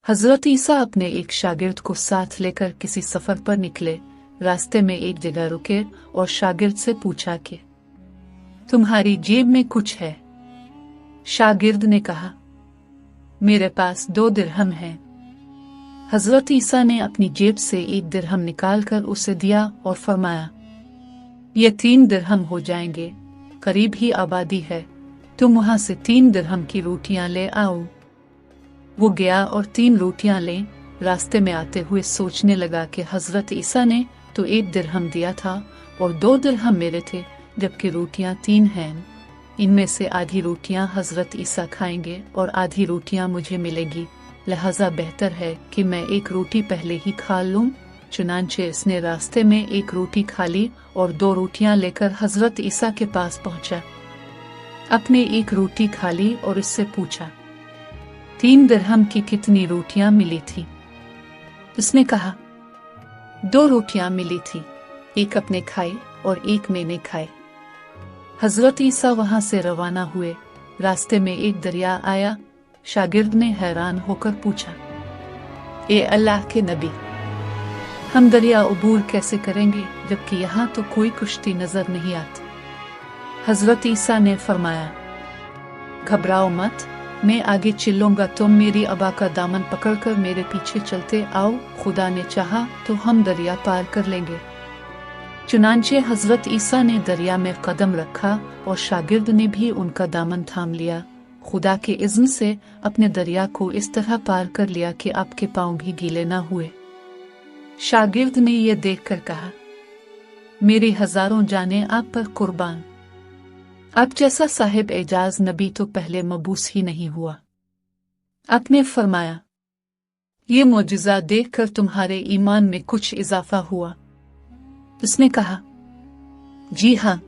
हजरत ईसा अपने एक शागिर्द को साथ लेकर किसी सफर पर निकले। रास्ते में एक जगह रुके और शागिर्द से पूछा कि तुम्हारी जेब में कुछ है? शागिर्द ने कहा, मेरे पास 2 दिरहम हैं। हजरत ईसा ने अपनी जेब से 1 दिरहम निकालकर उसे दिया और फरमाया, ये 3 दिरहम हो जाएंगे, करीब ही आबादी है, तुम वहां से 3 दिरहम की रोटियां ले आओ। वो गया और 3 रोटियां ले। रास्ते में आते हुए सोचने लगा कि हजरत ईसा ने तो 1 दिरहम दिया था और 2 दिरहम मेरे थे, जबकि रोटियां 3 हैं। इनमें से आधी रोटियां हजरत ईसा खाएंगे और आधी रोटियां मुझे मिलेगी, लिहाजा बेहतर है कि मैं 1 रोटी पहले ही खा लूं। चुनांचे इसने रास्ते में 1 रोटी खा ली और 2 रोटियां लेकर हजरत ईसा के पास पहुंचा। अपने 1 रोटी खा ली और इससे पूछा, 3 दिरहम की कितनी रोटियां मिली थी? उसने कहा, 2 रोटियां मिली थी, 1 अपने खाई और 1 मैंने खाई। हजरत ईसा वहां से रवाना हुए। रास्ते में एक दरिया आया। शागिर्द ने हैरान होकर पूछा, ए अल्लाह के नबी, हम दरिया अबूर कैसे करेंगे जबकि यहाँ तो कोई कुश्ती नजर नहीं आती? हजरत ईसा ने फरमाया, घबराओ मत, मैं आगे चलूंगा, तुम मेरी अबा का दामन पकड़कर मेरे पीछे चलते आओ, खुदा ने चाहा तो हम दरिया पार कर लेंगे। चुनांचे हजरत ईसा ने दरिया में कदम रखा और शागिर्द ने भी उनका दामन थाम लिया। खुदा के इज़्न से अपने दरिया को इस तरह पार कर लिया कि आपके पांव भी गीले ना हुए। शागिर्द ने यह देखकर कहा, मेरी हजारों जानें आप पर कुर्बान, आप जैसा साहिब एजाज नबी तो पहले मबूस ही नहीं हुआ। आपने फरमाया, ये मोजिज़ा देखकर तुम्हारे ईमान में कुछ इजाफा हुआ? उसने कहा, जी हाँ,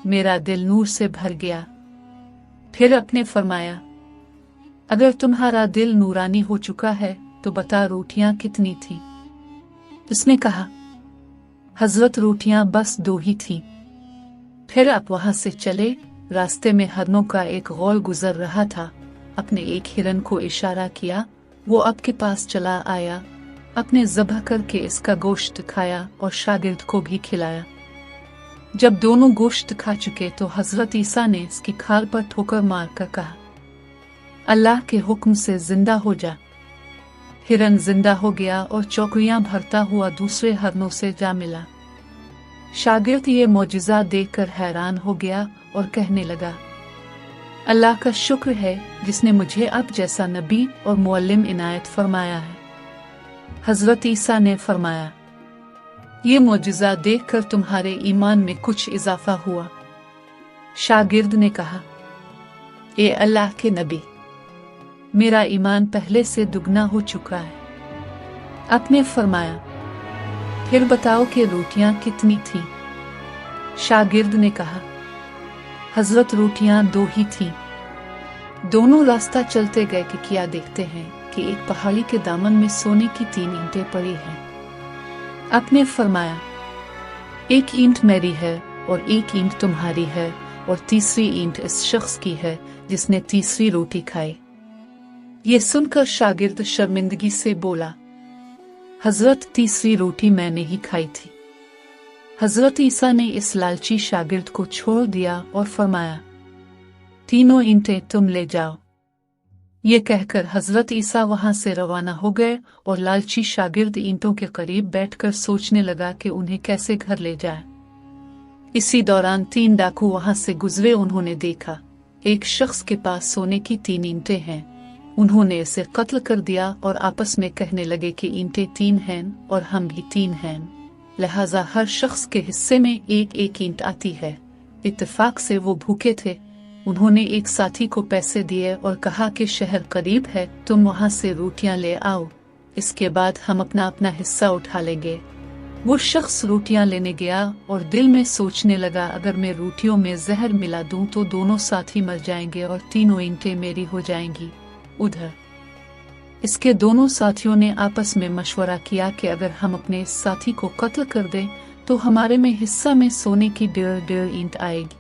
मेरा दिल नूर से भर गया। फिर अपने फरमाया, अगर तुम्हारा दिल नूरानी हो चुका है तो बता रोटियां कितनी थी? उसने कहा, हजरत रोटियां बस 2 ही थी। फिर आप वहां से चले। रास्ते में हिरनों का एक गौल गुजर रहा था। अपने एक हिरन को इशारा किया, वो आपके पास चला आया। अपने ज़बह करके इसका गोश्त खाया और शागिर्द को भी खिलाया। जब दोनों गोश्त खा चुके तो हजरत ईसा ने इसकी खाल पर ठोकर मारकर कहा, अल्लाह के हुक्म से जिंदा हो जा। हिरन जिंदा हो गया और चौकियां भरता हुआ दूसरे हिरनों से जा मिला। शागिर्द ये मौजिज़ा देखकर हैरान हो गया और कहने लगा, अल्लाह का शुक्र है जिसने मुझे आप जैसा नबी और मुअल्लिम इनायत फरमाया है। हजरत ईसा ने फरमाया, ये मौजिज़ा देखकर तुम्हारे ईमान में कुछ इजाफा हुआ? शागिर्द ने कहा, ए अल्लाह के नबी, मेरा ईमान पहले से दुगना हो चुका है। आपने फरमाया, फिर बताओ कि रोटियां कितनी थी? शागिर्द ने कहा, हजरत रोटियां 2 ही थीं। दोनों रास्ता चलते गए कि क्या देखते हैं कि एक पहाड़ी के दामन में सोने की 3 ईंटें पड़ी हैं। आपने फरमाया, 1 ईंट मेरी है और 1 ईंट तुम्हारी है और तीसरी ईंट इस शख्स की है जिसने तीसरी रोटी खाई। ये सुनकर शागिर्द शर्मिंदगी से बोला, हजरत तीसरी रोटी मैंने ही खाई थी। हजरत ईसा ने इस लालची शागिर्द को छोड़ दिया और फरमाया, तीनों ईंटें तुम ले जाओ। ये कहकर हजरत ईसा वहां से रवाना हो गए और लालची शागिर्द ईंटों के करीब बैठकर सोचने लगा कि उन्हें कैसे घर ले जाए। इसी दौरान 3 डाकू वहां से गुजरे। उन्होंने देखा एक शख्स के पास सोने की 3 ईंटें हैं। उन्होंने इसे कत्ल कर दिया और आपस में कहने लगे कि ईंटें 3 हैं और हम भी 3 हैं, लिहाजा हर शख्स के हिस्से में 1-1 ईंट आती है। इत्तेफाक से वो भूखे थे। उन्होंने एक साथी को पैसे दिए और कहा कि शहर करीब है, तुम वहां से रोटियां ले आओ, इसके बाद हम अपना अपना हिस्सा उठा लेंगे। वो शख्स रोटियां लेने गया और दिल में सोचने लगा, अगर मैं रोटियों में जहर मिला दूं तो दोनों साथी मर जाएंगे और तीनों ईंटें मेरी हो जाएंगी। उधर इसके दोनों साथियों ने आपस में मशवरा किया कि अगर हम अपने इस साथी को कत्ल कर दें तो हमारे में हिस्सा में सोने की 1.5 ईंट आएगी।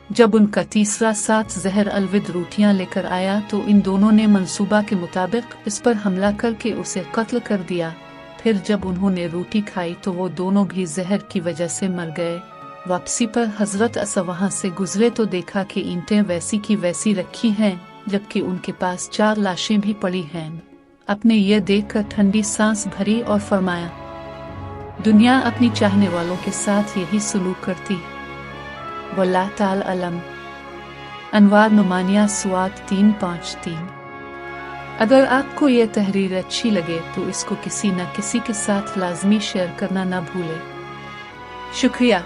जब उनका तीसरा साथ जहर अलविद रोटियां लेकर आया तो इन दोनों ने मंसूबा के मुताबिक इस पर हमला करके उसे कत्ल कर दिया। फिर जब उन्होंने रोटी खाई तो वो दोनों भी जहर की वजह से मर गए। वापसी पर हजरत असा वहां से गुजरे तो देखा कि ईंटें वैसी की वैसी रखी हैं, जबकि उनके पास 4 लाशें भी पड़ी हैं। अपने ये देखकर ठंडी सांस भरी और फरमाया, दुनिया अपनी चाहने वालों के साथ यही सलूक करती है। वल्लाह ताला अलम। अनवार नुमानिया सुआत 353। अगर आपको यह तहरीर अच्छी लगे तो इसको किसी न किसी के साथ लाजमी शेयर करना ना भूलें। शुक्रिया।